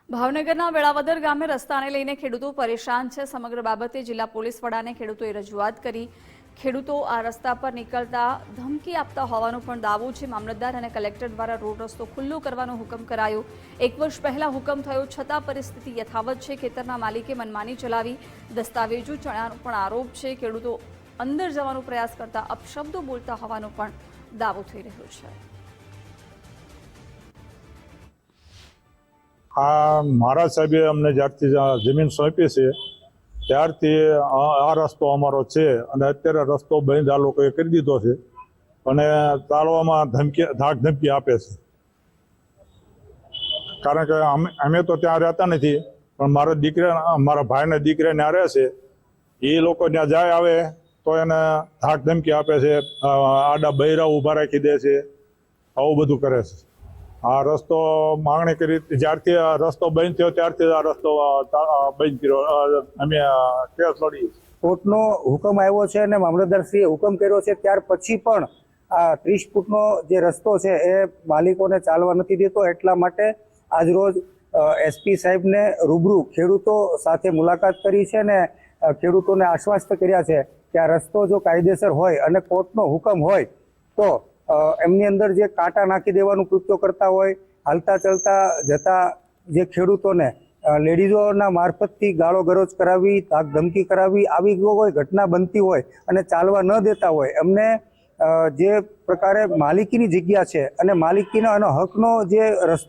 ભાવનગરના વેળાવદર ગામે રસ્તાને લઈને ખેડૂતો પરેશાન છે। સમગ્ર બાબતે જિલ્લા પોલીસ વડાને ખેડૂતોએ રજૂઆત કરી। ખેડૂતો આ રસ્તા પર નીકળતા ધમકી આપતા હોવાનો પણ દાવો છે। મામલતદાર અને કલેક્ટર દ્વારા રોડ રસ્તો ખુલ્લો કરવાનો હુકમ કરાયો। 1 વર્ષ પહેલા હુકમ થયો છતાં પરિસ્થિતિ યથાવત છે। ખેતરના માલિકે મનમાની ચલાવી દસ્તાવેજો ચણાનો પણ આરોપ છે। ખેડૂતો અંદર જવાનો પ્રયાસ કરતા અપશબ્દો બોલતા હોવાનો પણ દાવો થઈ રહ્યો છે। महाराज साहेबे अमने ज्यारथी जमीन सौंपी है त्यारथी आ रस्तो अमारो छे अने अत्यारे रस्तो बंध आ लोकोए करी दीधो छे अने चालवामां धाक धमकी आपे छे। कारण के अमे तो त्यां रहता नथी पण मारा भाईना दीकरा त्यां रहे छे। ए लोको त्यां जाय आवे तो एने धाक धमकी आपे छे, आडा बૈરા ઊભા राखी दे छे, आवुं बधुं करे छे। आ रस्तो मांगणी करी ज्यारथी रस्तो बंध थयो त्यारथी आ रस्तो बंध कर्यो अमे केस लड़ी। कोर्टनो हुकम आव्यो छे अने मामलतदारश्रीए हुकम कर्यो छे त्यार पछी पण आ 30 फूटनो जे रस्तो छे ए मालिकोने चालवा नथी देतो। एटला माटे આજરોજ એસપી સાહેબને રૂબરૂ ખેડૂતો સાથે મુલાકાત કરી છે અને ખેડૂતોને આશ્વસ્ત કર્યા છે કે આ રસ્તો જો કાયદેસર હોય અને કોર્ટનો હુકમ હોય તો એમની અંદર જે કાંટા નાખી દેવાનું કૃત્યો કરતા હોય, હાલતા ચાલતા જતા જે ખેડૂતોને લેડીઝોના મારફતથી ગાળો ગરોજ કરાવી, ધાક ધમકી કરાવી, આવી કોઈ ઘટના બનતી હોય અને ચાલવા ન દેતા હોય એમને જે પ્રકારે માલિકીની જગ્યા છે અને માલિકીનો અને હકનો જે રસ્તો